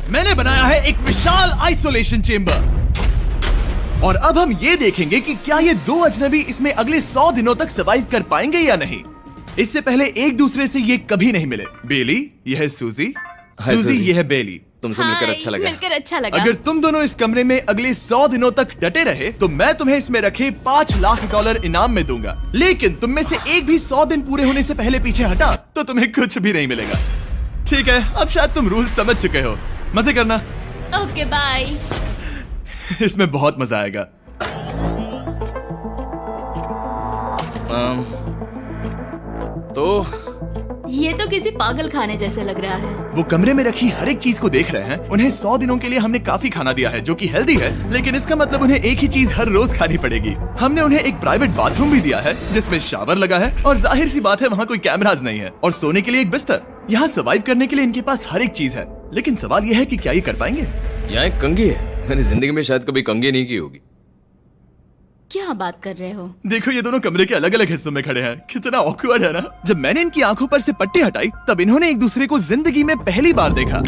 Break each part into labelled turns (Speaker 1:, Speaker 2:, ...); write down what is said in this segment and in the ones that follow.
Speaker 1: मैंने बनाया है एक विशाल आइसोलेशन चेम्बर और अब हम ये देखेंगे कि क्या ये दो अजनबी इसमें अगले 100 दिनों तक सर्वाइव कर पाएंगे या नहीं। इससे पहले एक दूसरे से ये कभी नहीं मिले। बेली, यह है सूजी, सूजी ये है बेली।
Speaker 2: तुमसे मिलकर अच्छा लगा।
Speaker 3: मिलकर अच्छा लगा।
Speaker 1: अगर तुम दोनों इस कमरे में अगले 100 दिनों तक डटे रहे तो मैं तुम्हें इसमें रखे $5 लाख इनाम में दूंगा। लेकिन तुम में से एक भी 100 दिन पूरे होने से पहले पीछे हटा तो तुम्हें कुछ भी नहीं मिलेगा। ठीक है, अब शायद तुम रूल समझ चुके हो। मजे करना।
Speaker 3: Okay bye.
Speaker 1: इसमें बहुत मजा आएगा।
Speaker 2: तो
Speaker 3: ये तो किसी पागल खाने जैसे लग रहा है।
Speaker 1: वो कमरे में रखी हर एक चीज को देख रहे हैं। उन्हें 100 दिनों के लिए हमने काफी खाना दिया है जो कि हेल्दी है, लेकिन इसका मतलब उन्हें एक ही चीज हर रोज खानी पड़ेगी। हमने उन्हें एक प्राइवेट बाथरूम भी दिया है जिसमें शावर लगा है और जाहिर सी बात है वहाँ कोई कैमराज नहीं है, और सोने के लिए एक बिस्तर। यहाँ सर्वाइव करने के लिए इनके पास हर एक चीज है, लेकिन सवाल यह है कि क्या ये कर पाएंगे।
Speaker 2: यहाँ एक कंघी है। मैंने जिंदगी में शायद कभी कंघी नहीं की होगी।
Speaker 3: क्या बात कर रहे हो?
Speaker 1: देखो, ये दोनों कमरे के अलग अलग हिस्सों में खड़े हैं। कितना ऑकवर्ड है ना। जब मैंने इनकी आंखों पर से पट्टी हटाई तब इन्होंने एक दूसरे को जिंदगी में पहली बार देखा।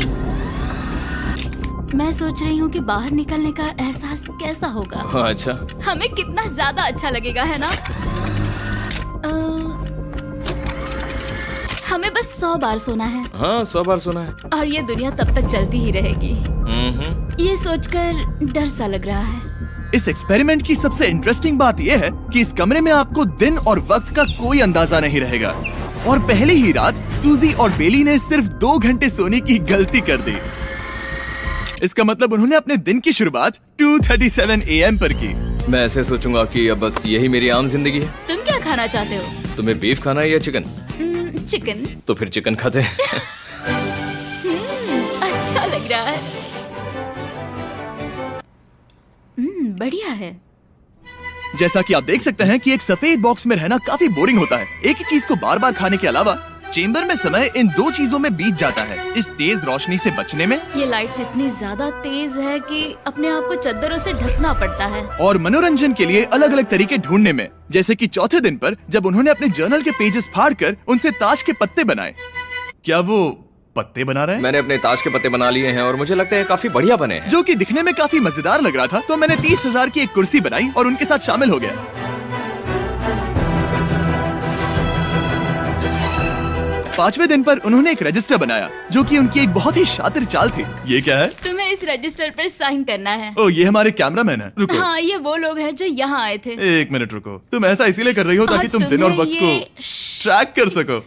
Speaker 3: मैं सोच रही हूँ कि बाहर निकलने का एहसास कैसा होगा।
Speaker 2: अच्छा,
Speaker 3: हमें कितना ज्यादा अच्छा लगेगा, है ना? हमें बस 100 बार सोना है।
Speaker 2: हाँ, 100 बार सोना है।
Speaker 3: और ये दुनिया तब तक चलती ही रहेगी। ये सोचकर डर सा लग रहा है।
Speaker 1: इस एक्सपेरिमेंट की सबसे इंटरेस्टिंग बात यह है कि इस कमरे में आपको दिन और वक्त का कोई अंदाजा नहीं रहेगा। और पहली ही रात सूजी और बेली ने सिर्फ 2 घंटे सोने की गलती कर दी। इसका मतलब उन्होंने अपने दिन की शुरुआत 2:37 AM पर की।
Speaker 2: मैं ऐसे सोचूंगा कि अब बस यही मेरी आम जिंदगी है।
Speaker 3: तुम क्या खाना चाहते हो?
Speaker 2: तुम्हें बीफ खाना है या चिकन?
Speaker 3: चिकन।
Speaker 2: तो फिर चिकन खाते हैं।
Speaker 3: अच्छा लग रहा है। बढ़िया है।
Speaker 1: जैसा कि आप देख सकते हैं कि एक सफेद बॉक्स में रहना काफी बोरिंग होता है। एक ही चीज को बार बार खाने के अलावा चेम्बर में समय इन 2 चीजों में बीत जाता है। इस तेज रोशनी से बचने में,
Speaker 3: ये लाइट्स इतनी ज्यादा तेज है कि अपने आप को चद्दरों से ढकना पड़ता है,
Speaker 1: और मनोरंजन के लिए अलग अलग तरीके ढूंढने में। जैसे कि चौथे दिन पर जब उन्होंने अपने जर्नल के पेजेस फाड़कर उनसे ताश के पत्ते बनाए। क्या वो पत्ते बना रहे हैं?
Speaker 2: मैंने अपने ताश के पत्ते बना लिए हैं और मुझे लगता है काफी बढ़िया बने हैं।
Speaker 1: जो कि दिखने में काफी मजेदार लग रहा था, तो मैंने 30,000 की एक कुर्सी बनाई और उनके साथ शामिल हो गया। 5वें दिन पर उन्होंने एक रजिस्टर बनाया जो कि उनकी एक बहुत ही शातिर चाल थी। ये क्या है?
Speaker 3: तुम्हें इस रजिस्टर पर साइन करना है।
Speaker 1: ओ, ये हमारे कैमरामैन है। रुको।
Speaker 3: हाँ, ये वो लोग हैं जो यहाँ आए थे।
Speaker 1: 1 मिनट रुको। तुम ऐसा इसीलिए कर रही हो ताकि तुम दिन और वक्त को ट्रैक कर सको।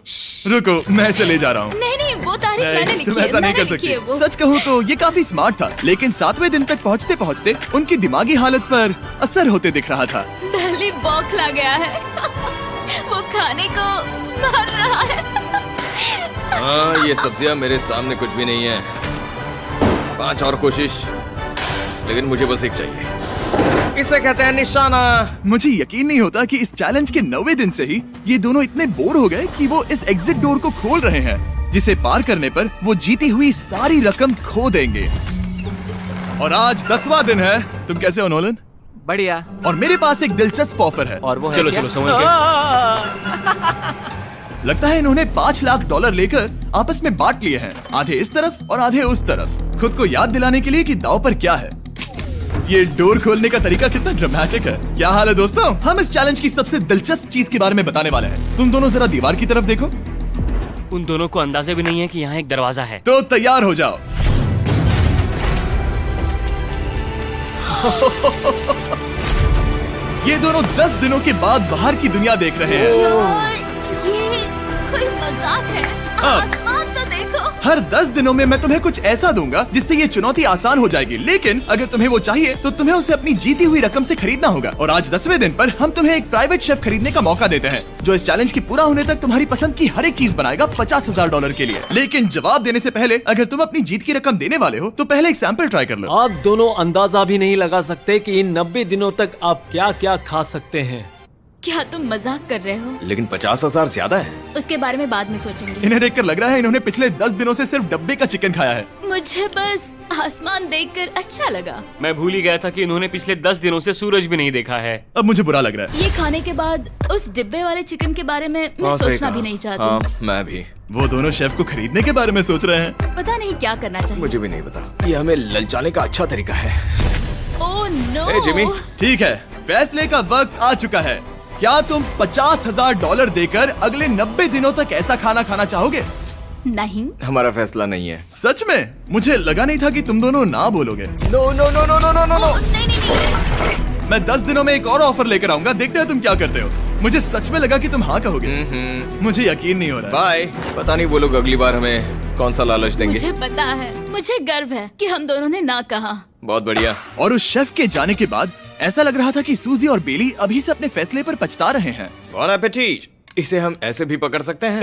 Speaker 1: रुको, मैं इसे ले जा रहा हूँ।
Speaker 3: नहीं, वो तारीख मैंने लिखी
Speaker 1: तुम
Speaker 3: है।
Speaker 1: ऐसा नहीं कर सकती। सच कहूँ तो ये काफी स्मार्ट था, लेकिन 7वें दिन तक पहुँचते पहुँचते उनकी दिमागी हालत पर असर होते दिख रहा था।
Speaker 3: डली बौखला गया है। वो खाने को मार रहा है।
Speaker 2: हाँ, ये सब्जियां मेरे सामने कुछ भी नहीं है। 5 और कोशिश, लेकिन मुझे बस एक चाहिए। इसे कहते हैं निशाना।
Speaker 1: मुझे यकीन नहीं होता कि इस चैलेंज के 9वें दिन से ही ये दोनों इतने बोर हो गए कि वो इस एग्जिट डोर को खोल रहे हैं, जिसे पार करने पर वो जीती हुई सारी रकम खो देंगे। और आज 10वां दिन है। तुम कैसे हो नोलन?
Speaker 4: बढ़िया।
Speaker 1: और मेरे पास एक दिलचस्प ऑफर है।
Speaker 4: और वो है
Speaker 2: चलो
Speaker 4: क्या?
Speaker 2: चलो समझ गए।
Speaker 1: लगता है इन्होंने $5 लाख लेकर आपस में बांट लिए हैं, आधे इस तरफ और आधे उस तरफ, खुद को याद दिलाने के लिए कि दांव पर क्या है। ये डोर खोलने का तरीका कितना ड्रामेटिक है। क्या हाल है दोस्तों? हम इस चैलेंज की सबसे दिलचस्प चीज के बारे में बताने वाले हैं। तुम दोनों जरा दीवार की तरफ देखो।
Speaker 4: उन दोनों को अंदाजा भी नहीं है कि यहाँ एक दरवाजा है।
Speaker 1: तो तैयार हो जाओ। ये दोनों 10 दिनों के बाद बाहर की दुनिया देख रहे हैं।
Speaker 3: ये कोई मजाक है? आसमान तो देखो।
Speaker 1: हर 10 दिनों में मैं तुम्हें कुछ ऐसा दूंगा जिससे ये चुनौती आसान हो जाएगी, लेकिन अगर तुम्हें वो चाहिए तो तुम्हें उसे अपनी जीती हुई रकम से खरीदना होगा। और आज 10वें दिन पर हम तुम्हें एक प्राइवेट शेफ खरीदने का मौका देते हैं जो इस चैलेंज की पूरा होने तक तुम्हारी पसंद की हर एक चीज बनाएगा $50,000 के लिए। लेकिन जवाब देने से पहले अगर तुम अपनी जीत की रकम देने वाले हो तो पहले एक सैंपल ट्राई कर लो।
Speaker 5: आप दोनों अंदाजा भी नहीं लगा सकते कि इन 90 दिनों तक आप क्या क्या खा सकते हैं।
Speaker 3: क्या तुम मजाक कर रहे हो?
Speaker 2: लेकिन 50,000 ज्यादा है।
Speaker 3: उसके बारे में बाद में सोचेंगे।
Speaker 1: इन्हें देखकर लग रहा है इन्होंने पिछले 10 दिनों से सिर्फ डब्बे का चिकन खाया है।
Speaker 3: मुझे बस आसमान देखकर अच्छा लगा।
Speaker 4: मैं भूल ही गया था कि इन्होंने पिछले 10 दिनों से सूरज भी नहीं देखा है।
Speaker 1: अब मुझे बुरा लग रहा है।
Speaker 3: ये खाने के बाद उस डिब्बे वाले चिकन के बारे में मैं
Speaker 2: सही
Speaker 3: सोचना
Speaker 2: कहा।
Speaker 3: भी नहीं चाहती।
Speaker 2: हाँ, मैं भी।
Speaker 1: वो दोनों शेफ को खरीदने के बारे में सोच रहे हैं।
Speaker 3: पता नहीं क्या करना चाहिए।
Speaker 2: मुझे भी नहीं पता। ये हमें ललचाने का अच्छा तरीका है।
Speaker 3: Oh no.
Speaker 2: ए, जिमी।
Speaker 1: ठीक है, फैसले का वक्त आ चुका है। क्या तुम $50,000 देकर अगले 90 दिनों तक ऐसा खाना खाना चाहोगे?
Speaker 3: नहीं।
Speaker 2: हमारा फैसला नहीं है।
Speaker 1: सच में? मुझे लगा नहीं था कि तुम दोनों ना बोलोगे।
Speaker 2: No no no no no no no no.
Speaker 3: नहीं नहीं नहीं।
Speaker 1: मैं 10 दिनों में एक और ऑफर लेकर आऊंगा, देखते हैं तुम क्या करते हो। मुझे सच में लगा कि तुम हाँ कहोगे। मुझे यकीन नहीं हो रहा।
Speaker 2: बाय। पता नहीं वो लोग अगली बार हमें कौन सा लालच देंगे।
Speaker 3: मुझे पता है। मुझे गर्व है कि हम दोनों ने ना कहा।
Speaker 2: बहुत बढ़िया।
Speaker 1: और उस शेफ के जाने के बाद ऐसा लग रहा था कि सूजी और बेली अभी से अपने फैसले पर पछता रहे हैं।
Speaker 2: बॉन एपेटीट। इसे हम ऐसे भी पकड़ सकते हैं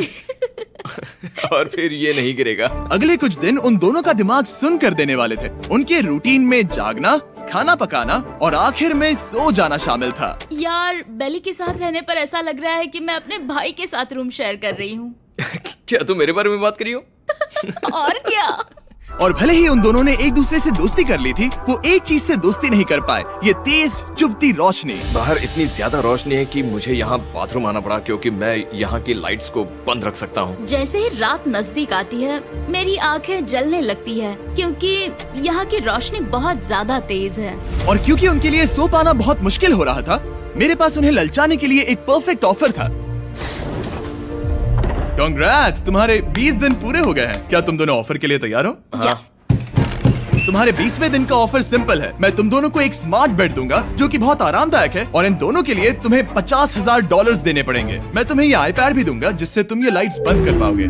Speaker 2: और फिर ये नहीं गिरेगा।
Speaker 1: अगले कुछ दिन उन दोनों का दिमाग सुन कर देने वाले थे। उनके रूटीन में जागना, खाना पकाना और आखिर में सो जाना शामिल था।
Speaker 3: यार, बेली के साथ रहने पर ऐसा लग रहा है कि मैं अपने भाई के साथ रूम शेयर कर रही हूँ।
Speaker 2: क्या तुम मेरे बारे में बात करी हो?
Speaker 3: और क्या।
Speaker 1: और भले ही उन दोनों ने एक दूसरे से दोस्ती कर ली थी, वो एक चीज से दोस्ती नहीं कर पाए, ये तेज चुभती रोशनी।
Speaker 2: बाहर इतनी ज्यादा रोशनी है कि मुझे यहाँ बाथरूम आना पड़ा क्योंकि मैं यहाँ की लाइट्स को बंद रख सकता हूँ।
Speaker 3: जैसे ही रात नजदीक आती है मेरी आंखें जलने लगती है क्योंकि यहाँ की रोशनी बहुत ज्यादा तेज है।
Speaker 1: और क्योंकि उनके लिए सो पाना बहुत मुश्किल हो रहा था, मेरे पास उन्हें ललचाने के लिए एक परफेक्ट ऑफर था। कांग्रेट्स, तुम्हारे 20 दिन पूरे हो गए हैं। क्या तुम दोनों ऑफर के लिए तैयार हो?
Speaker 2: हाँ।
Speaker 1: तुम्हारे 20वें दिन का ऑफर सिंपल है। मैं तुम दोनों को एक स्मार्ट बेड दूंगा जो कि बहुत आरामदायक है, और इन दोनों के लिए तुम्हें $50,000 देने पड़ेंगे। मैं तुम्हें ये आईपैड भी दूंगा जिससे तुम ये लाइट्स बंद कर पाओगे।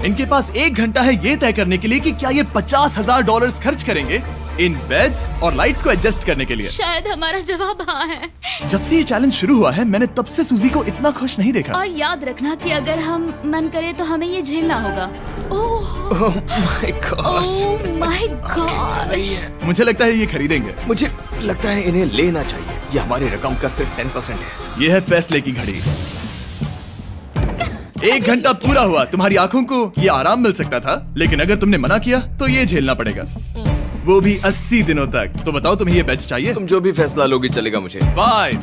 Speaker 1: इनके पास 1 घंटा है ये तय करने के लिए कि क्या ये $50,000 खर्च करेंगे इन बेड्स और लाइट्स को एडजस्ट करने के लिए।
Speaker 3: शायद हमारा जवाब हाँ है।
Speaker 1: जब से ये चैलेंज शुरू हुआ है, मैंने तब से सूजी को इतना खुश नहीं देखा।
Speaker 3: और याद रखना कि अगर हम मन करें तो हमें ये झेलना होगा। Oh my God.
Speaker 1: मुझे लगता है ये खरीदेंगे।
Speaker 2: मुझे लगता है इन्हें लेना चाहिए। ये हमारी रकम का सिर्फ 10% है।
Speaker 1: ये है फैसले की घड़ी। 1 घंटा पूरा हुआ। तुम्हारी आंखों को ये आराम मिल सकता था, लेकिन अगर तुमने मना किया तो ये झेलना पड़ेगा, वो भी 80 दिनों तक। तो बताओ, तुम्हें ये बेड्स चाहिए?
Speaker 2: तुम जो भी फैसला लोगी चलेगा मुझे।
Speaker 1: 5,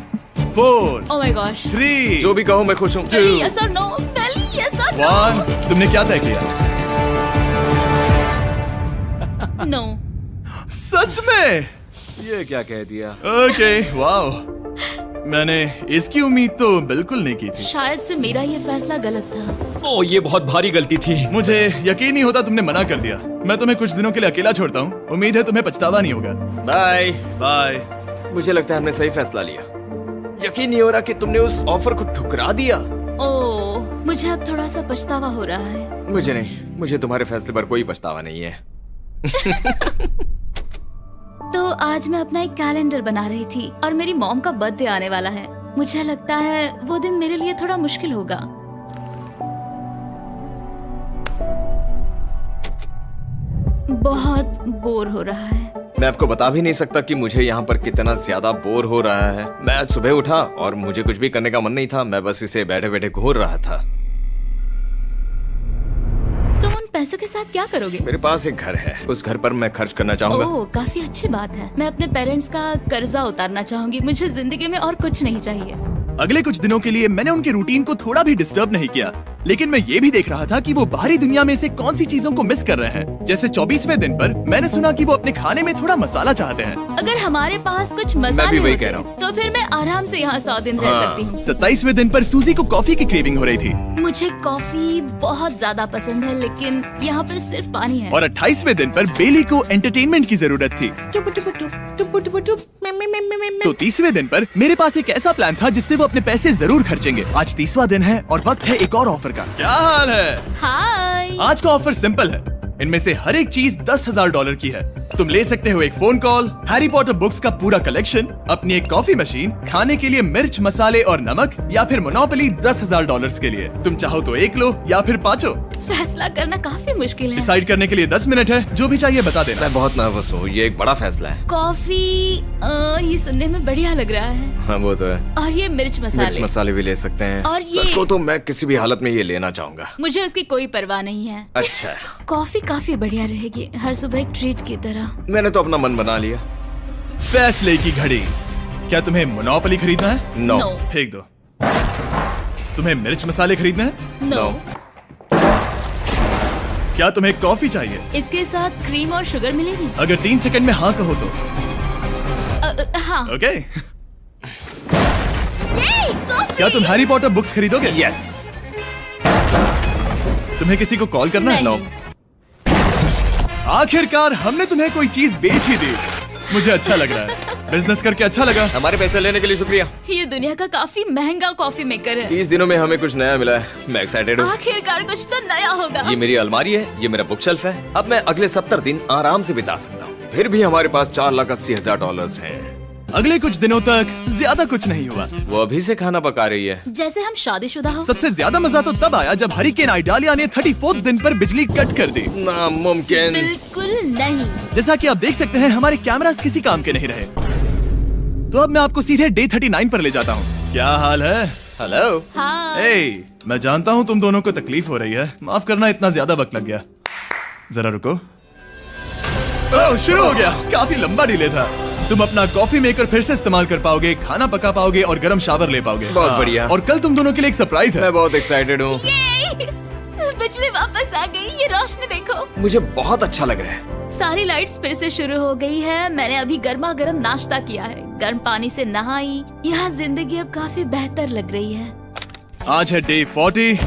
Speaker 1: 4,
Speaker 3: ओह माय गॉश।
Speaker 1: 3,
Speaker 2: जो भी कहो मैं खुश हूँ।
Speaker 3: यस और नो। बेली यस और
Speaker 1: 1। तुमने क्या तय किया?
Speaker 3: नो।
Speaker 1: सच में?
Speaker 2: ये क्या कह दिया?
Speaker 1: Okay, wow. मैंने इसकी उम्मीद तो बिल्कुल नहीं की थी।
Speaker 3: शायद से मेरा ये फैसला गलत था।
Speaker 4: ओह, ये बहुत भारी गलती थी।
Speaker 1: मुझे यकीन नहीं होता तुमने मना कर दिया। मैं तुम्हें कुछ दिनों के लिए अकेला छोड़ता हूँ। उम्मीद है तुम्हें पछतावा नहीं होगा।
Speaker 2: Bye
Speaker 1: bye.
Speaker 2: मुझे लगता है हमने सही फैसला लिया। यकीन नहीं हो रहा कि तुमने उस ऑफर को ठुकरा दिया।
Speaker 3: ओह, मुझे अब थोड़ा सा पछतावा हो रहा है।
Speaker 2: मुझे नहीं, मुझे तुम्हारे फैसले पर कोई पछतावा नहीं है।
Speaker 3: तो आज मैं अपना एक कैलेंडर बना रही थी और मेरी मॉम का बर्थडे आने वाला है। मुझे लगता है वो दिन मेरे लिए थोड़ा मुश्किल होगा। बहुत बोर हो रहा है।
Speaker 2: मैं आपको बता भी नहीं सकता कि मुझे यहाँ पर कितना ज्यादा बोर हो रहा है। मैं आज सुबह उठा और मुझे कुछ भी करने का मन नहीं था। मैं बस इसे बैठे बैठे घूर रहा था।
Speaker 3: तुम उन पैसों के साथ क्या करोगे?
Speaker 2: मेरे पास एक घर है, उस घर पर मैं खर्च करना चाहूंगा।
Speaker 3: ओह, काफी अच्छी बात है। मैं अपने पेरेंट्स का कर्जा उतारना चाहूंगी। मुझे जिंदगी में और कुछ नहीं चाहिए।
Speaker 1: अगले कुछ दिनों के लिए मैंने उनके रूटीन को थोड़ा भी डिस्टर्ब नहीं किया, लेकिन मैं ये भी देख रहा था कि वो बाहरी दुनिया में से कौन सी चीजों को मिस कर रहे हैं। जैसे 24वें दिन पर मैंने सुना कि वो अपने खाने में थोड़ा मसाला चाहते हैं।
Speaker 3: अगर हमारे पास कुछ
Speaker 2: मैं
Speaker 3: मसाले
Speaker 2: भी वही
Speaker 3: होते
Speaker 2: कह रहा हूँ।
Speaker 3: तो फिर मैं आराम से यहाँ 100 दिन रह सकती हूँ।
Speaker 1: 27वें दिन पर सूजी को कॉफी की क्रेविंग हो रही थी।
Speaker 3: मुझे कॉफी बहुत ज्यादा पसंद है, लेकिन यहाँ पर सिर्फ पानी है।
Speaker 1: और 28वें दिन पर बेली को एंटरटेनमेंट की जरूरत थी। तो 30वें दिन पर मेरे पास एक ऐसा प्लान था जिससे वो अपने पैसे जरूर खर्चेंगे। आज 30वां दिन है और वक्त है एक और ऑफर का। क्या हाल है?
Speaker 3: हाय।
Speaker 1: आज का ऑफर सिंपल है। इनमें से हर एक चीज $10,000 की है। तुम ले सकते हो एक phone call, Harry Potter books का पूरा कलेक्शन, अपनी एक कॉफी मशीन, खाने के लिए मिर्च, मसाले और नमक, या फिर मोनोपोली $10,000 के लिए। तुम चाहो तो 1 लो या फिर 5।
Speaker 3: फैसला करना काफी मुश्किल है।
Speaker 1: डिसाइड करने के लिए 10 मिनट है, जो भी चाहिए बता देना।
Speaker 2: मैं बहुत नर्वस हूँ, ये एक बड़ा फैसला है।
Speaker 3: कॉफी ये सुनने में बढ़िया लग रहा है।
Speaker 2: हाँ वो तो है।
Speaker 3: और ये मिर्च
Speaker 2: मिर्च
Speaker 3: मसाले,
Speaker 2: मसाले भी ले सकते हैं।
Speaker 3: और ये-
Speaker 2: सच को तो मैं किसी भी हालत में ये लेना चाहूंगा।
Speaker 3: मुझे उसकी कोई परवाह नहीं है।
Speaker 2: अच्छा,
Speaker 3: कॉफी काफी बढ़िया रहेगी, हर सुबह एक ट्रीट की तरह।
Speaker 2: मैंने तो अपना मन बना लिया।
Speaker 1: फैसले की घड़ी। क्या तुम्हें मोनोपोली खरीदना है?
Speaker 2: नो।
Speaker 3: No.
Speaker 1: फेंक दो। तुम्हें मिर्च मसाले खरीदना है?
Speaker 3: नो।
Speaker 1: क्या तुम्हें कॉफी चाहिए?
Speaker 3: इसके साथ क्रीम और शुगर मिलेगी?
Speaker 1: अगर 3 सेकंड में हाँ कहो तो।
Speaker 3: हाँ।
Speaker 1: ओके।
Speaker 3: कॉफी!
Speaker 1: क्या तुम हैरी पॉटर बुक्स खरीदोगे?
Speaker 2: यस।
Speaker 1: तुम्हें किसी को कॉल करना है?
Speaker 3: नहीं।
Speaker 1: आखिरकार हमने तुम्हें कोई चीज बेच ही दी। मुझे अच्छा लग रहा है। बिजनेस करके अच्छा लगा।
Speaker 2: हमारे पैसे लेने के लिए शुक्रिया।
Speaker 3: ये दुनिया का काफी महंगा कॉफी मेकर है।
Speaker 2: 30 दिनों में हमें कुछ नया मिला है। मैं एक्साइटेड हूँ।
Speaker 3: आखिरकार कुछ तो नया होगा।
Speaker 2: ये मेरी अलमारी है, ये मेरा बुक शेल्फ है। अब मैं अगले 70 दिन आराम से बिता सकता हूँ। फिर भी हमारे पास $4,80,000 हैं।
Speaker 1: अगले कुछ दिनों तक ज्यादा कुछ नहीं हुआ।
Speaker 2: वो अभी से खाना पका रही है।
Speaker 3: जैसे हम शादीशुदा हो।
Speaker 1: सबसे ज्यादा मजा तो तब आया जब हरिकेन आइडालिया ने 34 दिन पर बिजली कट कर दी।
Speaker 2: नामुमकिन।
Speaker 3: बिल्कुल नहीं।
Speaker 1: जैसा कि आप देख सकते हैं हमारे कैमरास किसी काम के नहीं रहे। तो अब मैं आपको सीधे डे 39 पर ले जाता हूँ। क्या हाल है?
Speaker 2: हेलो।
Speaker 3: हाँ।
Speaker 1: ए, मैं जानता हूँ तुम दोनों को तकलीफ हो रही है। माफ करना इतना ज्यादा वक्त लग गया। जरा रुको। ओह, शुरू हो गया। काफी लंबा डिले था। तुम अपना कॉफी मेकर फिर से इस्तेमाल कर पाओगे, खाना पका पाओगे और गर्म शावर ले पाओगे।
Speaker 2: बहुत
Speaker 1: हाँ,
Speaker 2: बढ़िया।
Speaker 1: और कल तुम दोनों के लिए एक सरप्राइज है।
Speaker 2: मैं बहुत एक्साइटेड हूँ।
Speaker 3: ये! बिजली वापस आ गई। ये रोशनी देखो।
Speaker 2: मुझे बहुत अच्छा लग रहा है।
Speaker 3: सारी लाइट्स फिर से शुरू हो गई है। मैंने अभी गर्मा गर्म नाश्ता किया है, गर्म पानी से नहाई। यहाँ जिंदगी अब काफी बेहतर लग रही है।
Speaker 1: आज है डे 40।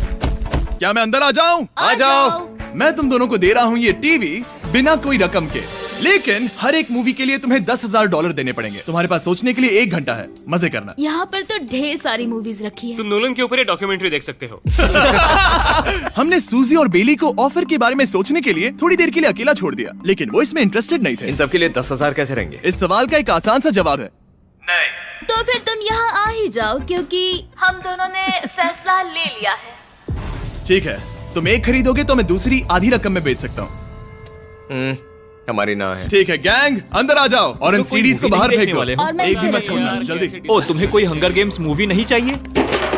Speaker 1: क्या मैं अंदर आ जाऊं?
Speaker 3: आ जाओ।
Speaker 1: मैं तुम दोनों को दे रहा हूँ ये टीवी बिना कोई रकम के, लेकिन हर एक मूवी के लिए तुम्हें $10,000 देने पड़ेंगे। तुम्हारे पास सोचने के लिए 1 घंटा है। मजे करना।
Speaker 3: यहाँ पर तो ढेर सारी मूवीज रखी है।
Speaker 4: तुम नोलन के ऊपर ये डॉक्यूमेंट्री देख सकते हो।
Speaker 1: हमने सूजी और बेली को ऑफर के बारे में सोचने के लिए थोड़ी देर के लिए अकेला छोड़ दिया, लेकिन वो इसमें इंटरेस्टेड नहीं थे।
Speaker 2: इन सब के लिए 10,000 कैसे रहेंगे?
Speaker 1: इस सवाल का एक आसान सा जवाब है नहीं।
Speaker 3: तो फिर तुम यहाँ आ ही जाओ, क्योंकि हम दोनों ने फैसला ले लिया है।
Speaker 1: ठीक है, तुम एक खरीदोगे तो मैं दूसरी आधी रकम में बेच सकता हूँ।
Speaker 2: हमारी ना है।
Speaker 1: ठीक है गैंग, अंदर आ जाओ और इन
Speaker 5: कोई
Speaker 1: सीडीज को
Speaker 5: movie
Speaker 1: बाहर
Speaker 5: नहीं
Speaker 1: फेंक
Speaker 5: देखने
Speaker 1: दो।
Speaker 5: वाले हो?
Speaker 3: और मैं
Speaker 1: एक भी
Speaker 3: इसे
Speaker 1: मत छोड़ना,
Speaker 3: रखूंगी।
Speaker 1: जल्दी।
Speaker 5: ओ, तुम्हें कोई हंगर गेम्स मूवी नहीं चाहिए?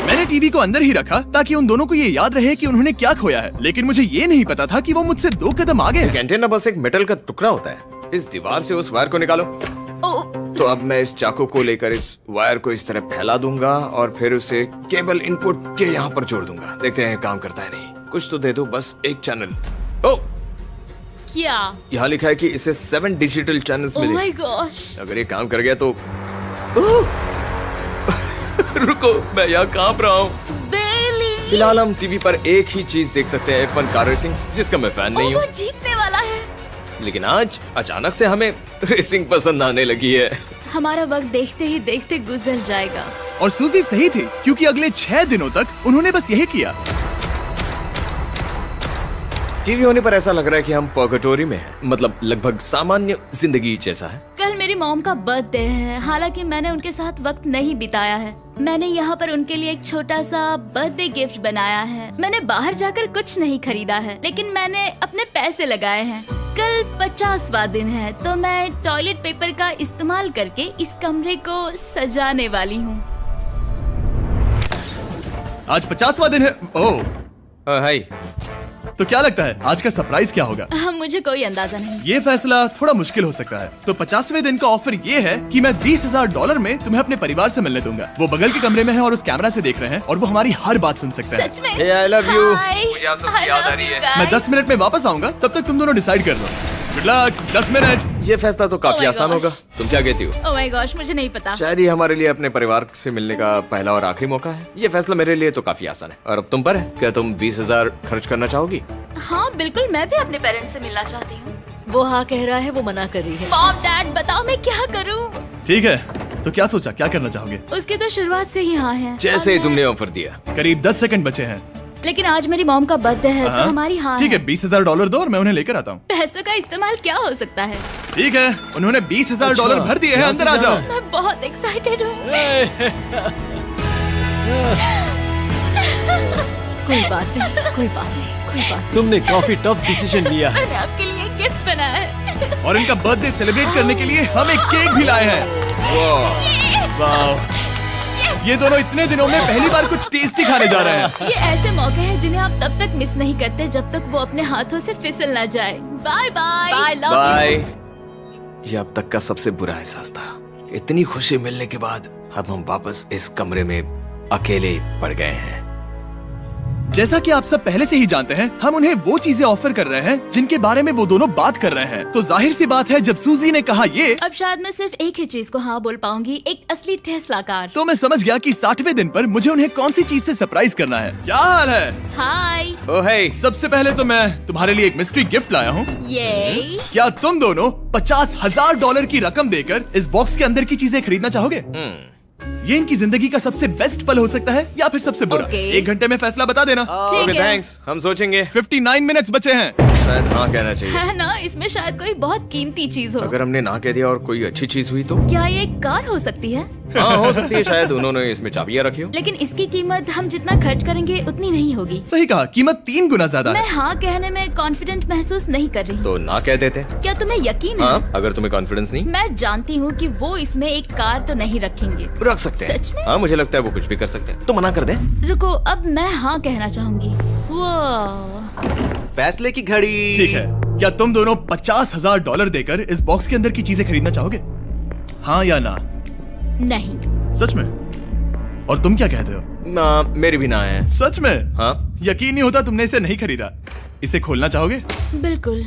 Speaker 1: मैंने टीवी को अंदर ही रखा ताकि उन दोनों को ये याद रहे कि उन्होंने क्या खोया है, लेकिन मुझे ये नहीं पता था कि वो मुझसे 2 कदम आगे हैं।
Speaker 2: एंटेना बस एक मेटल का टुकड़ा होता है। इस दीवार से उस वायर को निकालो।
Speaker 3: ओ,
Speaker 2: तो अब मैं इस चाकू को लेकर इस वायर को इस तरह फैला दूंगा और फिर उसे केबल इनपुट के यहाँ पर जोड़ दूंगा। देखते हैं काम करता है नहीं। कुछ तो दे दो, बस एक चैनल। ओ,
Speaker 3: क्या?
Speaker 2: यहाँ लिखा है कि इसे 7 डिजिटल चैनल्स
Speaker 3: ओह
Speaker 2: मिले।
Speaker 3: My gosh.
Speaker 2: अगर ये काम कर गया तो रुको, मैं यहाँ कांप रहा हूँ।
Speaker 3: बेली!
Speaker 2: फिलहाल हम टीवी पर एक ही चीज देख सकते हैं, F1 कार रेसिंग, जिसका मैं फैन नहीं
Speaker 3: वो
Speaker 2: हूँ।
Speaker 3: जीतने वाला है।
Speaker 2: लेकिन आज अचानक से हमें रेसिंग पसंद आने लगी है।
Speaker 3: हमारा वक्त देखते ही देखते गुजर जाएगा।
Speaker 1: और सूजी सही थी, क्योंकि अगले 6 दिनों तक उन्होंने बस यही किया।
Speaker 2: टीवी होने पर ऐसा लग रहा है कि हम पर्गेटोरी में हैं, मतलब लगभग सामान्य जिंदगी जैसा है।
Speaker 3: कल मेरी मॉम का बर्थडे है, हालांकि मैंने उनके साथ वक्त नहीं बिताया है। मैंने यहाँ पर उनके लिए एक छोटा सा बर्थडे गिफ्ट बनाया है। मैंने बाहर जाकर कुछ नहीं खरीदा है, लेकिन मैंने अपने पैसे लगाए हैं। कल 50वां दिन है, तो मैं टॉयलेट पेपर का इस्तेमाल करके इस कमरे को सजाने वाली हूँ।
Speaker 1: आज 50वां दिन है। ओह,
Speaker 2: हाय।
Speaker 1: तो क्या लगता है आज का सरप्राइज क्या होगा?
Speaker 3: मुझे कोई अंदाजा नहीं।
Speaker 1: ये फैसला थोड़ा मुश्किल हो सकता है। तो 50वें दिन का ऑफर ये है कि मैं $20,000 में तुम्हें अपने परिवार से मिलने दूंगा। वो बगल के कमरे में है और उस कैमरा से देख रहे हैं और वो हमारी हर बात सुन सकते हैं।
Speaker 3: सच में?
Speaker 2: Hey, I love you.
Speaker 3: Hi.
Speaker 2: मुझे आप सबकी
Speaker 3: I
Speaker 2: याद आ
Speaker 3: love
Speaker 2: रही
Speaker 3: you
Speaker 2: है।
Speaker 3: guys.
Speaker 1: मैं 10 मिनट में वापस आऊंगा, तब तक तुम दोनों डिसाइड कर लो। Good luck. 10 मिनट।
Speaker 2: ये फैसला तो काफी
Speaker 3: Oh my
Speaker 2: आसान
Speaker 3: gosh.
Speaker 2: होगा। तुम क्या कहती हो?
Speaker 3: Oh my gosh, मुझे नहीं पता।
Speaker 2: शायद ये हमारे लिए अपने परिवार से मिलने का पहला और आखिरी मौका है। ये फैसला मेरे लिए तो काफी आसान है। और अब तुम पर है। क्या तुम 20,000 खर्च करना चाहोगी?
Speaker 3: हाँ बिल्कुल, मैं भी अपने पेरेंट्स से मिलना चाहती हूँ।
Speaker 6: वो हाँ कह रहा है, वो मना कर रही है।
Speaker 3: मॉम डैड बताओ मैं क्या करूँ?
Speaker 1: ठीक है, तो क्या सोचा, क्या करना चाहोगे?
Speaker 3: उसकी तो शुरुआत से ही हाँ है।
Speaker 2: जैसे ही
Speaker 3: और
Speaker 2: तुमने ऑफर दिया।
Speaker 1: करीब 10 सेकंड बचे हैं।
Speaker 3: लेकिन आज मेरी मॉम का बर्थडे है,
Speaker 1: हाँ?
Speaker 3: तो हमारी हाँ
Speaker 1: ठीक है, $20,000 दो और मैं उन्हें लेकर आता हूँ।
Speaker 3: पैसों का इस्तेमाल क्या हो सकता है?
Speaker 1: ठीक है, उन्होंने $20,000
Speaker 5: अच्छा,
Speaker 1: भर दिए हैं।
Speaker 5: यहाँ
Speaker 1: अंदर
Speaker 5: से
Speaker 1: आ
Speaker 5: जाना
Speaker 1: जाओ।
Speaker 5: है।
Speaker 3: मैं बहुत एक्साइटेड हूँ।
Speaker 6: कोई बात नहीं, कोई बात नहीं। कोई बात
Speaker 5: तुमने काफी टफ डिसीजन लिया है।
Speaker 3: मैंने आपके लिए गिफ्ट बनाया है।
Speaker 1: और इनका बर्थडे सेलिब्रेट करने के लिए हम एक केक भी लाए हैं। वाह, ये दोनों इतने दिनों में पहली बार कुछ टेस्टी खाने जा रहे हैं।
Speaker 3: ये ऐसे मौके हैं जिन्हें आप तब तक मिस नहीं करते जब तक वो अपने हाथों से फिसल ना जाए। Bye bye.
Speaker 6: Bye love
Speaker 2: bye. ये अब तक का सबसे बुरा एहसास था। इतनी खुशी मिलने के बाद अब हम वापस इस कमरे में अकेले पड़ गए हैं।
Speaker 1: जैसा कि आप सब पहले से ही जानते हैं, हम उन्हें वो चीजें ऑफर कर रहे हैं जिनके बारे में वो दोनों बात कर रहे हैं। तो जाहिर सी बात है, जब सूजी ने कहा ये,
Speaker 3: अब शायद मैं सिर्फ एक ही चीज को हाँ बोल पाऊंगी, एक असली टेस्ला कार।
Speaker 1: तो मैं समझ गया कि 60वें दिन पर मुझे उन्हें कौन सी चीज से सरप्राइज करना है। क्या हाल है?
Speaker 3: हाय।
Speaker 2: ओ हे,
Speaker 1: सबसे पहले तो मैं तुम्हारे लिए एक मिस्ट्री गिफ्ट लाया हूँ।
Speaker 3: ये
Speaker 1: क्या तुम दोनों $50,000 की रकम देकर इस बॉक्स के अंदर की चीजें खरीदना चाहोगे? ये इनकी जिंदगी का सबसे बेस्ट पल हो सकता है या फिर सबसे बुरा।
Speaker 3: Okay.
Speaker 1: 1 घंटे में फैसला बता देना।
Speaker 3: ठीक
Speaker 2: ओके
Speaker 3: है।
Speaker 2: थैंक्स, हम सोचेंगे।
Speaker 1: 59 मिनट्स बचे हैं।
Speaker 2: शायद हाँ कहना चाहिए।
Speaker 3: है ना, इसमें शायद कोई बहुत कीमती चीज हो।
Speaker 2: अगर हमने ना कह दिया और कोई अच्छी चीज हुई तो?
Speaker 3: क्या ये एक कार हो सकती है?
Speaker 2: हाँ हो सकती है, शायद उन्होंने इसमें चाबियां रखी हो।
Speaker 3: लेकिन इसकी कीमत हम जितना खर्च करेंगे उतनी नहीं होगी।
Speaker 1: सही कहा, कीमत 3 गुना ज्यादा
Speaker 3: मैं
Speaker 1: है।
Speaker 3: हाँ कहने में कॉन्फिडेंट महसूस नहीं कर रही।
Speaker 2: तो ना कह देते।
Speaker 3: क्या तुम्हें यकीन है?
Speaker 2: हाँ, अगर तुम्हें कॉन्फिडेंस नहीं,
Speaker 3: मैं जानती हूँ कि वो इसमें एक कार तो नहीं रखेंगे।
Speaker 2: रख सकते हैं।
Speaker 3: सच में?
Speaker 2: हाँ मुझे लगता है वो कुछ भी कर सकते हैं। तो मना कर दे।
Speaker 3: रुको, अब मैं हाँ कहना चाहूंगी। वो
Speaker 7: फैसले की घड़ी।
Speaker 1: ठीक है, क्या तुम दोनों $50,000 देकर इस बॉक्स के अंदर की चीजें खरीदना चाहोगे? हाँ या ना?
Speaker 3: नहीं।
Speaker 1: सच में? और तुम क्या कहते हो?
Speaker 2: ना, मेरी भी ना है।
Speaker 1: सच में?
Speaker 2: हाँ
Speaker 1: यकीन नहीं होता तुमने इसे नहीं खरीदा। इसे खोलना चाहोगे?
Speaker 3: बिल्कुल।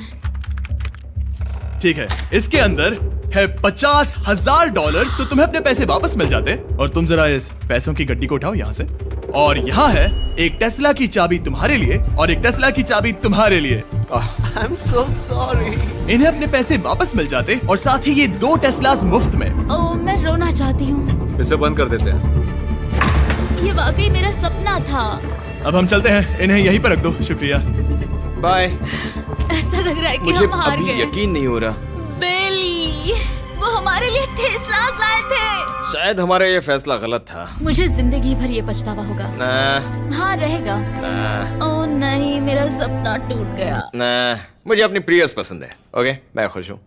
Speaker 1: ठीक है, इसके अंदर है $50,000, तो तुम्हें अपने पैसे वापस मिल जाते। और तुम जरा इस पैसों की गड्डी को उठाओ यहाँ से। और यहाँ है एक टेस्ला की चाबी तुम्हारे लिए और एक टेस्ला की चाबी तुम्हारे लिए।
Speaker 7: I am so sorry.
Speaker 1: इन्हें अपने पैसे वापस मिल जाते और साथ ही ये 2 टेस्लास मुफ्त में।
Speaker 3: ओ, मैं रोना चाहती हूँ।
Speaker 2: इसे बंद कर देते हैं।
Speaker 3: ये वाकई मेरा सपना था।
Speaker 1: अब हम चलते हैं, इन्हें यहीं पर रख दो। शुक्रिया।
Speaker 2: बाय।
Speaker 3: ऐसा लग रहा है कि
Speaker 2: मुझे
Speaker 3: हम हार
Speaker 2: अभी
Speaker 3: गए।
Speaker 2: यकीन नहीं हो रहा।
Speaker 3: बिली, वो हमारे लिए टेस्लास लाए थे।
Speaker 2: शायद हमारा ये फैसला गलत था।
Speaker 3: मुझे जिंदगी भर ये पछतावा होगा।
Speaker 2: ना
Speaker 3: हाँ रहेगा।
Speaker 2: ना
Speaker 3: ओ नहीं, मेरा सपना टूट गया।
Speaker 2: ना, मुझे अपनी प्रियस पसंद है। ओके, मैं खुश हूँ।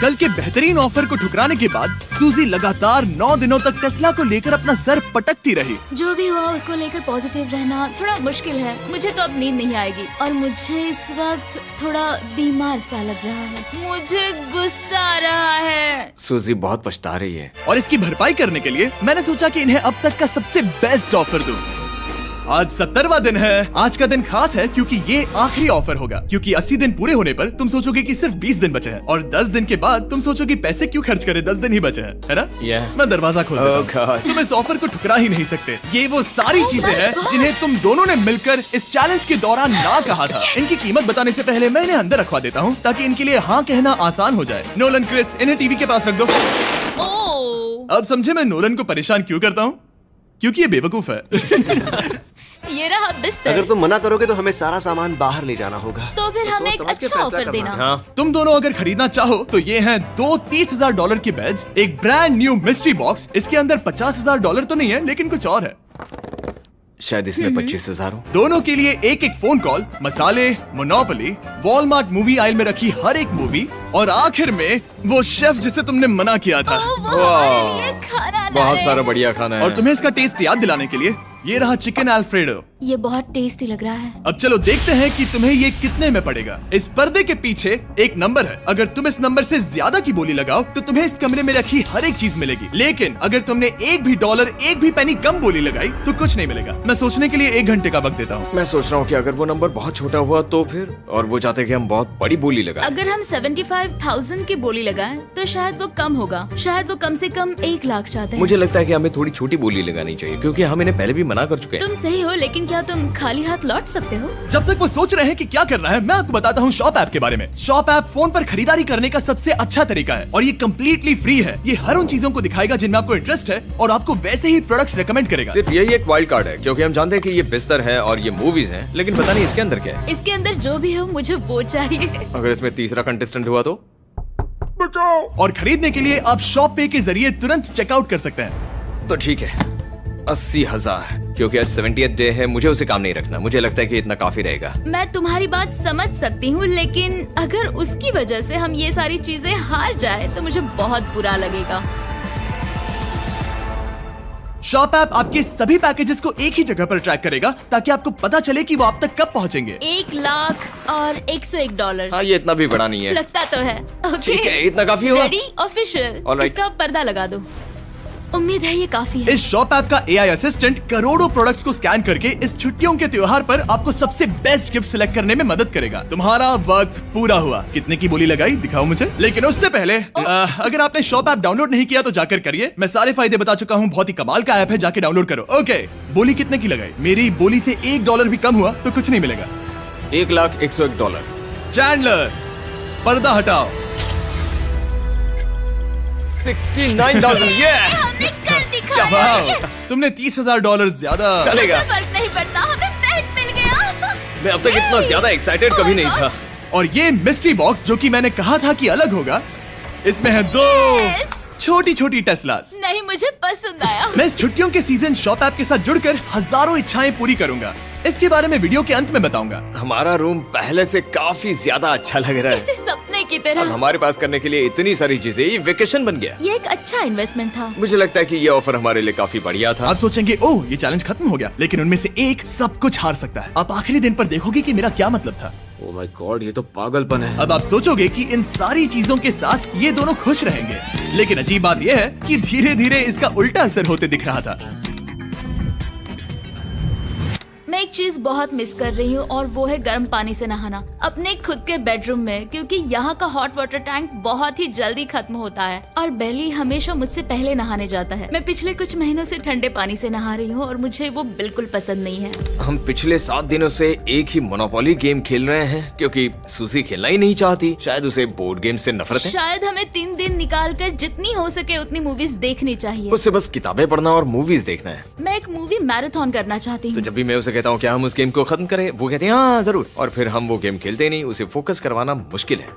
Speaker 1: कल के बेहतरीन ऑफर को ठुकराने के बाद सूजी लगातार 9 दिनों तक टेस्ला को लेकर अपना सर पटकती रही।
Speaker 3: जो भी हुआ उसको लेकर पॉजिटिव रहना थोड़ा मुश्किल है। मुझे तो अब नींद नहीं आएगी और मुझे इस वक्त थोड़ा बीमार सा लग रहा है। मुझे गुस्सा आ रहा है।
Speaker 2: सूजी बहुत पछता रही है।
Speaker 1: और इसकी भरपाई करने के लिए मैंने सोचा कि इन्हें अब तक का सबसे बेस्ट ऑफर दूं। आज 70वां दिन है। आज का दिन खास है क्योंकि ये आखिरी ऑफर होगा। क्योंकि 80 दिन पूरे होने पर तुम सोचोगे कि सिर्फ 20 दिन बचे हैं और 10 दिन के बाद तुम सोचोगे पैसे क्यों खर्च करें, 10 दिन ही बचे हैं, है ना?
Speaker 2: Yeah.
Speaker 1: मैं दरवाजा खोल देता हूं।
Speaker 2: Oh God.
Speaker 1: तुम इस ऑफर को ठुकरा ही नहीं सकते। ये वो सारी चीजें हैं जिन्हें तुम दोनों ने मिलकर इस चैलेंज के दौरान ना कहा था। इनकी कीमत बताने से पहले मैं इन्हें अंदर रखवा देता हूँ ताकि इनके लिए हाँ कहना आसान हो जाए। नोलन, क्रिस, इन्हें टीवी के पास रख दो।
Speaker 3: ओ,
Speaker 1: अब समझे मैं नोलन को परेशान क्यों करता हूँ? क्योंकि ये बेवकूफ है।
Speaker 3: ये रहा बिस्तर।
Speaker 7: अगर तुम मना करोगे तो हमें सारा सामान बाहर ले जाना होगा।
Speaker 3: तो फिर हमें एक
Speaker 7: सोच समझ के
Speaker 3: अच्छा
Speaker 7: फैसला
Speaker 3: ऑफर
Speaker 7: करना
Speaker 3: देना।
Speaker 7: है।
Speaker 2: हाँ,
Speaker 1: तुम दोनों अगर खरीदना चाहो तो ये हैं 2 $30,000 के बेड्स, एक ब्रांड न्यू मिस्ट्री बॉक्स। इसके अंदर $50,000 तो नहीं है लेकिन कुछ और है।
Speaker 2: शायद इसमें 25,000 हो।
Speaker 1: दोनों के लिए एक एक फोन कॉल, मसाले, मोनोपोली, वॉलमार्ट मूवी आइल में रखी हर एक मूवी और आखिर में वो शेफ जिसे तुमने मना किया था।
Speaker 3: ओ, वो हमारे लिए खाना ला
Speaker 2: बहुत
Speaker 3: रहे
Speaker 2: सारा
Speaker 3: हैं।
Speaker 2: बढ़िया खाना है।
Speaker 1: और तुम्हें इसका टेस्ट याद दिलाने के लिए ये रहा चिकन अल्फ्रेडो।
Speaker 3: ये बहुत टेस्टी लग रहा है।
Speaker 1: अब चलो देखते हैं कि तुम्हें ये कितने में पड़ेगा। इस पर्दे के पीछे एक नंबर है। अगर तुम इस नंबर से ज्यादा की बोली लगाओ तो तुम्हें इस कमरे में रखी हर एक चीज मिलेगी। लेकिन अगर तुमने एक भी डॉलर, एक भी पेनी कम बोली लगाई तो कुछ नहीं मिलेगा। मैं सोचने के लिए 1 घंटे का वक्त देता हूँ।
Speaker 2: मैं सोच रहा हूँ कि अगर वो नंबर बहुत छोटा हुआ तो फिर, और वो चाहते कि हम बहुत बड़ी बोली लगाएं।
Speaker 3: अगर हम 75,000 की बोली लगाएं तो शायद वो कम होगा। शायद वो कम से कम 1 लाख चाहते हैं।
Speaker 2: मुझे लगता है कि हमें थोड़ी छोटी बोली लगानी चाहिए क्योंकि हम इन्हें पहले भी मना कर चुके हैं।
Speaker 3: तुम सही हो, लेकिन क्या तुम खाली हाथ लौट सकते हो?
Speaker 1: जब तक वो सोच रहे हैं कि क्या करना है, मैं आपको बताता हूँ शॉप ऐप के बारे में। शॉप ऐप फोन पर खरीदारी करने का सबसे अच्छा तरीका है और ये कम्प्लीटली फ्री है। ये हर उन चीजों को दिखाएगा जिनमें आपको इंटरेस्ट है और आपको वैसे ही प्रोडक्ट्स रेकमेंड करेगा।
Speaker 2: सिर्फ यही एक वाइल्ड कार्ड है क्योंकि हम जानते हैं कि ये बिस्तर है और ये मूवीज हैं, लेकिन पता नहीं इसके अंदर क्या है।
Speaker 3: इसके अंदर जो भी हो मुझे वो चाहिए।
Speaker 2: अगर इसमें तीसरा कंटेस्टेंट हुआ तो?
Speaker 1: और खरीदने के लिए आप शॉप पे के जरिए तुरंत चेकआउट कर सकते हैं।
Speaker 2: तो ठीक है, 80,000 क्योंकि आज 70th डे है, मुझे उसे काम नहीं रखना। मुझे लगता है कि इतना काफी रहेगा।
Speaker 3: मैं तुम्हारी बात समझ सकती हूँ, लेकिन अगर उसकी वजह से हम ये सारी चीजें हार जाए तो मुझे बहुत बुरा लगेगा।
Speaker 1: शॉप ऐप आपके सभी पैकेजेस को एक ही जगह पर ट्रैक करेगा ताकि आपको पता चले कि वो आप तक कब पहुंचेंगे।
Speaker 3: 1 लाख और $101।
Speaker 2: हाँ, ये इतना भी बड़ा नहीं है।
Speaker 3: लगता तो है।
Speaker 2: ठीक है, इतना काफी होगा।
Speaker 3: रेडी? ऑफिशियल।
Speaker 2: Alright.
Speaker 3: इसका पर्दा लगा दो। उम्मीद है ये काफी है।
Speaker 1: इस शॉप ऐप का AI असिस्टेंट करोड़ों प्रोडक्ट्स को स्कैन करके इस छुट्टियों के त्योहार पर आपको सबसे बेस्ट गिफ्ट सिलेक्ट करने में मदद करेगा। तुम्हारा वक्त पूरा हुआ। कितने की बोली लगाई दिखाओ मुझे। लेकिन उससे पहले अगर आपने शॉप ऐप डाउनलोड नहीं किया तो जाकर करिए। मैं सारे फायदे बता चुका हूँ। बहुत ही कमाल का ऐप है, जाके डाउनलोड करो। ओके, बोली कितने की लगाई? मेरी बोली से $1 भी कम हुआ तो कुछ नहीं मिलेगा।
Speaker 2: $1,01,001।
Speaker 1: चैंडलर, पर्दा हटाओ।
Speaker 2: 69,000। ये
Speaker 3: हमने कर दिखाया।
Speaker 1: वाह, तुमने $30,000 ज्यादा।
Speaker 2: चलेगा।
Speaker 3: मुझे फर्क नहीं पड़ता, हमें बेट मिल गया।
Speaker 2: मैं अब तक इतना ज्यादा एक्साइटेड कभी नहीं था।
Speaker 1: और ये मिस्ट्री बॉक्स जो कि मैंने कहा था कि अलग होगा, इसमें है 2
Speaker 3: Yes.
Speaker 1: छोटी छोटी टेस्लास।
Speaker 3: नहीं, मुझे पसंद आया।
Speaker 1: मैं इस छुट्टियों के सीजन शॉप ऐप के साथ जुड़कर हजारों इच्छाएं पूरी करूंगा। इसके बारे में वीडियो के अंत में बताऊंगा।
Speaker 2: हमारा रूम पहले से काफी ज्यादा अच्छा लग रहा है।
Speaker 3: किसी सपने की
Speaker 2: अब
Speaker 3: तरह।
Speaker 2: हमारे पास करने के लिए इतनी सारी चीजें, ये वेकेशन बन गया।
Speaker 3: ये एक अच्छा इन्वेस्टमेंट था।
Speaker 2: मुझे लगता है कि ये ऑफर हमारे लिए काफी बढ़िया था।
Speaker 1: आप सोचेंगे ओह ये चैलेंज खत्म हो गया, लेकिन उनमें से एक सब कुछ हार सकता है। आप आखिरी दिन पर देखोगे कि मेरा क्या मतलब था।
Speaker 5: ओह माय गॉड, ये तो पागलपन है।
Speaker 1: अब आप सोचोगे कि इन सारी चीजों के साथ ये दोनों खुश रहेंगे, लेकिन अजीब बात यह है कि धीरे धीरे इसका उल्टा असर होते दिख रहा था।
Speaker 3: मैं एक चीज बहुत मिस कर रही हूँ और वो है गर्म पानी से नहाना अपने खुद के बेडरूम में, क्योंकि यहाँ का हॉट वाटर टैंक बहुत ही जल्दी खत्म होता है और बेली हमेशा मुझसे पहले नहाने जाता है। मैं पिछले कुछ महीनों से ठंडे पानी से नहा रही हूँ और मुझे वो बिल्कुल पसंद नहीं है।
Speaker 2: हम पिछले 7 दिनों से एक ही मोनोपोली गेम खेल रहे हैं क्योंकि सूजी खेलना ही नहीं चाहती। शायद उसे बोर्ड गेम से नफरत है।
Speaker 3: शायद हमें 3 दिन निकाल कर जितनी हो सके उतनी मूवीज देखनी चाहिए।
Speaker 2: उससे बस किताबें पढ़ना और मूवीज देखना है।
Speaker 3: मैं एक मूवी मैराथन करना चाहती
Speaker 2: तो
Speaker 3: हूँ।
Speaker 2: जब भी मैं उसे कहता हूँ क्या हम उस गेम को खत्म करें, वो कहते हैं हाँ जरूर, और फिर हम वो गेम खेलते नहीं। उसे फोकस करवाना मुश्किल है।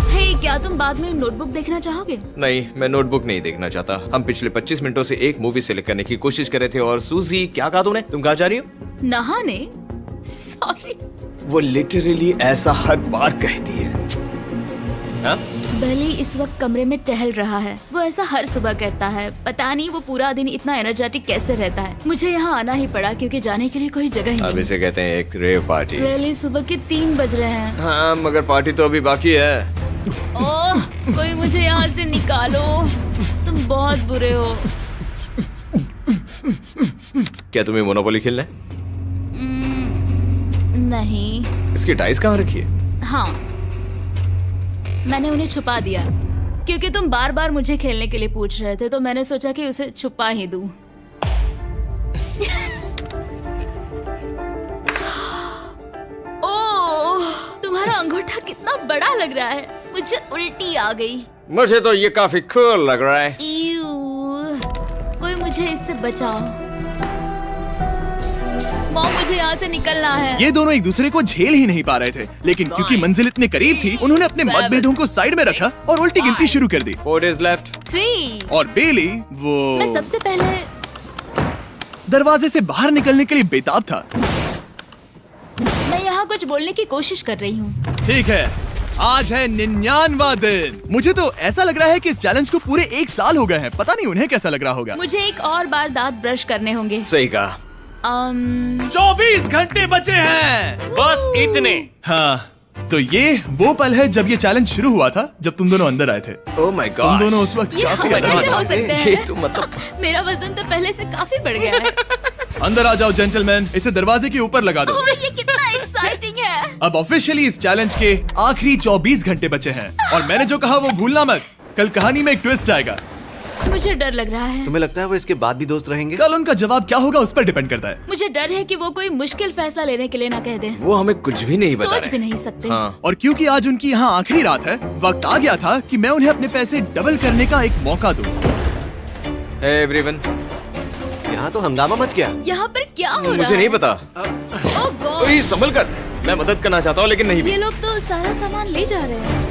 Speaker 3: हे, क्या तुम बाद में नोटबुक देखना चाहोगे?
Speaker 2: नहीं, मैं नोटबुक नहीं देखना चाहता। हम पिछले 25 मिनटों से एक मूवी सिलेक्ट करने की कोशिश कर रहे थे। और सूजी, क्या कहा तूने? तुम कहाँ जा रही हो?
Speaker 3: नहाने? सॉरी।
Speaker 2: वो लिटरली ऐसा हर बार कहती है। हाँ?
Speaker 3: बेली इस वक्त कमरे में टहल रहा है। वो ऐसा हर सुबह करता है। पता नहीं वो पूरा दिन इतना एनर्जेटिक कैसे रहता है। मुझे यहाँ आना ही पड़ा क्योंकि जाने के लिए कोई जगह ही
Speaker 2: अब
Speaker 3: नहीं।
Speaker 2: इसे कहते हैं एक रेव पार्टी।
Speaker 3: बेली, सुबह के 3 बज रहे हैं।
Speaker 2: हाँ, मगर पार्टी तो अभी बाकी है।
Speaker 3: ओह, कोई मुझे यहाँ से निकालो। तुम बहुत बुरे हो।
Speaker 2: क्या तुम्हें मोनोपोली खेलना है?
Speaker 3: नहीं।
Speaker 2: इसकी डाइस कहाँ रखी है?
Speaker 3: हाँ, मैंने उन्हें छुपा दिया क्योंकि तुम बार बार मुझे खेलने के लिए पूछ रहे थे, तो मैंने सोचा कि उसे छुपा ही दूं। ओह, तुम्हारा अंगूठा कितना बड़ा लग रहा है। मुझे उल्टी आ गई।
Speaker 2: मुझे तो ये काफी कूल लग रहा है।
Speaker 3: ईऊ, कोई मुझे इससे बचाओ। मॉम, मुझे यहाँ से निकलना है।
Speaker 1: ये दोनों एक दूसरे को झेल ही नहीं पा रहे थे, लेकिन क्योंकि मंजिल इतने करीब थी, उन्होंने अपने मतभेदों को साइड में रखा और उल्टी गिनती शुरू कर दी।
Speaker 2: 4 days left।
Speaker 3: 3।
Speaker 1: और बेली वो
Speaker 3: मैं सबसे पहले
Speaker 1: दरवाजे से बाहर निकलने के लिए बेताब था।
Speaker 3: मैं यहाँ कुछ बोलने की कोशिश कर रही हूँ।
Speaker 1: ठीक है, आज है 99वां दिन। मुझे तो ऐसा लग रहा है कि इस चैलेंज को पूरे 1 साल हो गए हैं। पता नहीं उन्हें कैसा लग रहा होगा।
Speaker 3: मुझे एक और बार दांत ब्रश करने होंगे।
Speaker 2: सही कहा।
Speaker 1: 24 घंटे बचे हैं।
Speaker 4: बस इतने।
Speaker 1: हाँ, तो ये वो पल है जब ये चैलेंज शुरू हुआ था, जब तुम दोनों अंदर आए थे।
Speaker 2: Oh my God.
Speaker 1: तुम दोनों उस वक्त
Speaker 3: ये
Speaker 1: काफी
Speaker 3: हम
Speaker 1: अलग
Speaker 3: कैसे
Speaker 1: थे।
Speaker 3: हो सकते हैं?
Speaker 2: ये तो मतलब
Speaker 3: मेरा वजन तो पहले से काफी बढ़ गया है।
Speaker 1: अंदर आ जाओ जेंटलमैन, इसे दरवाजे के ऊपर लगा दो।
Speaker 3: ओह, ये कितना एक्साइटिंग है।
Speaker 1: अब ऑफिशियली इस चैलेंज के आखिरी 24 घंटे बचे हैं और मैंने जो कहा वो भूलना मत। कल कहानी में एक ट्विस्ट आएगा।
Speaker 3: मुझे डर लग रहा है।
Speaker 7: तुम्हें लगता है वो इसके बाद भी दोस्त रहेंगे?
Speaker 1: कल उनका जवाब क्या होगा उस पर डिपेंड करता है।
Speaker 3: मुझे डर है कि वो कोई मुश्किल फैसला लेने के लिए ना कह दे।
Speaker 2: वो हमें कुछ भी नहीं बता
Speaker 3: सोच
Speaker 2: रहे।
Speaker 3: भी नहीं सकते।
Speaker 2: हाँ।
Speaker 1: और क्योंकि आज उनकी यहाँ आखिरी रात है, वक्त आ गया था कि मैं उन्हें अपने पैसे डबल करने का एक मौका दूं।
Speaker 2: Hey everyone।
Speaker 7: यहाँ तो हंगामा मच गया।
Speaker 3: यहाँ पर क्या हो रहा है?
Speaker 2: मुझे नहीं पता।
Speaker 3: ओह गॉड,
Speaker 2: ओए, संभल कर। मैं मदद करना चाहता हूँ लेकिन नहीं भी।
Speaker 3: ये लोग तो सारा सामान ले जा रहे हैं।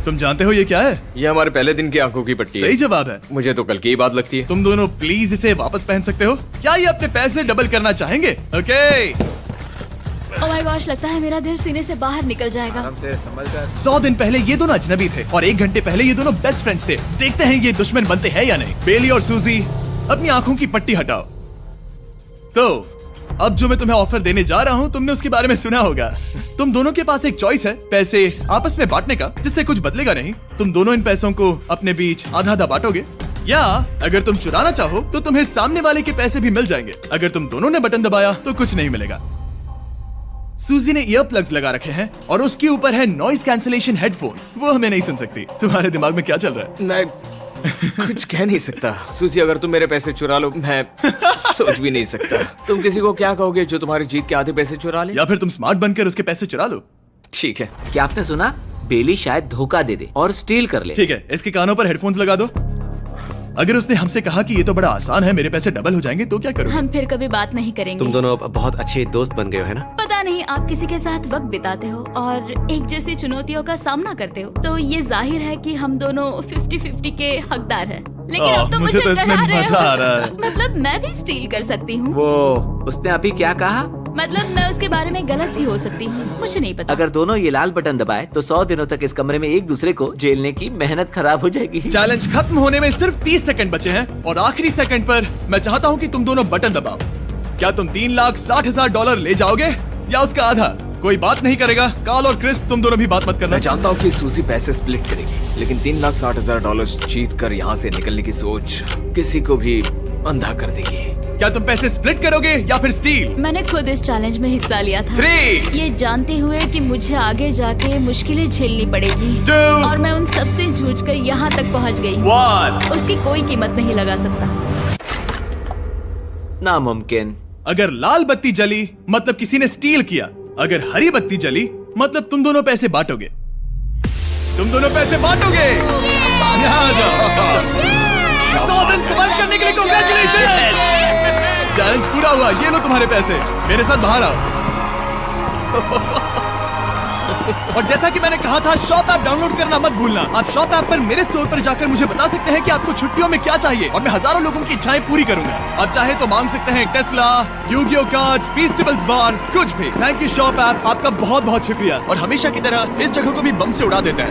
Speaker 1: तुम जानते हो ये क्या है?
Speaker 2: ये हमारे पहले दिन की आंखों की पट्टी
Speaker 1: सही
Speaker 2: है।
Speaker 1: जवाब है।
Speaker 2: मुझे तो कल की ही बात लगती है।
Speaker 1: तुम दोनों प्लीज इसे वापस पहन सकते हो? क्या ये अपने पैसे डबल करना चाहेंगे? ओके।
Speaker 3: ओह माय गॉश, लगता है मेरा दिल सीने से बाहर निकल जाएगा।
Speaker 1: 100 दिन पहले ये दोनों अजनबी थे और 1 घंटे पहले ये दोनों बेस्ट फ्रेंड्स थे। देखते हैं ये दुश्मन बनते हैं या नहीं। बेली और सूजी, अपनी आंखों की पट्टी हटाओ। तो अब जो मैं तुम्हें ऑफर देने जा रहा हूँ, तुमने उसके बारे में सुना होगा। तुम दोनों के पास एक चॉइस है पैसे आपस में बांटने का, जिससे कुछ बदलेगा नहीं। तुम दोनों इन पैसों को अपने बीच आधा आधा बांटोगे, या अगर तुम चुराना चाहो तो तुम्हें सामने वाले के पैसे भी मिल जाएंगे। अगर तुम दोनों ने बटन दबाया तो कुछ नहीं मिलेगा। सूजी ने ईयर प्लग्स लगा रखे हैं और उसके ऊपर है नॉइस कैंसलेशन हेडफोन्स। वो हमें नहीं सुन सकती। तुम्हारे दिमाग में क्या चल रहा है?
Speaker 2: मैं कुछ कह नहीं सकता। सूजी, अगर तुम मेरे पैसे चुरा लो, मैं सोच भी नहीं सकता। तुम किसी को क्या कहोगे जो तुम्हारी जीत के आधे पैसे चुरा ले?
Speaker 1: या फिर तुम स्मार्ट बनकर उसके पैसे चुरा लो।
Speaker 2: ठीक है।
Speaker 5: क्या आपने सुना? बेली शायद धोखा दे दे और स्टील कर ले।
Speaker 1: ठीक है, इसके कानों पर हेडफोन्स लगा दो। अगर उसने हमसे कहा कि ये तो बड़ा आसान है, मेरे पैसे डबल हो जाएंगे, तो क्या करोगे?
Speaker 3: हम फिर कभी बात नहीं करेंगे।
Speaker 7: तुम दोनों अब बहुत अच्छे दोस्त बन गए हो, है ना?
Speaker 3: पता नहीं, आप किसी के साथ वक्त बिताते हो और एक जैसी चुनौतियों का सामना करते हो, तो ये जाहिर है कि हम दोनों 50-50 के हकदार हैं। लेकिन अब तो
Speaker 1: मुझे
Speaker 3: मुझे
Speaker 1: तो इसमें
Speaker 3: डरा रहे
Speaker 1: मजा आ रहा है।
Speaker 3: हो। मतलब मैं भी स्टील कर सकती हूँ।
Speaker 5: वो उसने अभी क्या कहा?
Speaker 3: मतलब मैं उसके बारे में गलत भी हो सकती हूँ, मुझे नहीं पता।
Speaker 5: अगर दोनों ये लाल बटन दबाए तो 100 दिनों तक इस कमरे में एक दूसरे को झेलने की मेहनत खराब हो जाएगी।
Speaker 1: चैलेंज खत्म होने में सिर्फ 30 सेकंड बचे हैं और आखिरी सेकंड पर मैं चाहता हूँ कि तुम दोनों बटन दबाओ। क्या तुम $3,60,000 ले जाओगे या उसका आधा? कोई बात नहीं करेगा। कार्ल और क्रिस, तुम दोनों भी बात मत करना।
Speaker 2: मैं जानता हूँ कि सूजी पैसे स्प्लिट करेगी, लेकिन $3,60,000 जीत कर यहाँ से निकलने की सोच किसी को भी अंधा कर देगी।
Speaker 1: क्या तुम पैसे स्प्लिट करोगे या फिर स्टील?
Speaker 3: मैंने खुद इस चैलेंज में हिस्सा लिया था,
Speaker 1: 3,
Speaker 3: ये जानते हुए कि मुझे आगे जाके मुश्किलें झेलनी पड़ेगी
Speaker 1: 2,
Speaker 3: और मैं उन सब से जूझकर यहाँ तक पहुँच गई।
Speaker 1: 1।
Speaker 3: उसकी कोई कीमत नहीं लगा सकता।
Speaker 5: नामुमकिन।
Speaker 1: अगर लाल बत्ती जली मतलब किसी ने स्टील किया, अगर हरी बत्ती जली मतलब तुम दोनों पैसे बांटोगे। तुम दोनों पैसे बांटोगे। यहाँ आ जाओ। 100 दिन सर्वाइव करने के लिए कांग्रेचुलेशन। चैलेंज पूरा हुआ। ये लो तुम्हारे पैसे, मेरे साथ बाहर आओ। और जैसा कि मैंने कहा था, शॉप ऐप डाउनलोड करना मत भूलना। आप शॉप ऐप पर मेरे स्टोर पर जाकर मुझे बता सकते हैं कि आपको छुट्टियों में क्या चाहिए और मैं हजारों लोगों की इच्छाएं पूरी करूंगा। आप चाहे तो मांग सकते हैं टेस्ला, यूगियो कार्ड्स, फेस्टिवल्स बार, कुछ भी। थैंक यू शॉप ऐप, आपका बहुत बहुत शुक्रिया। और हमेशा की तरह इस जगह को भी बम से उड़ा देता है।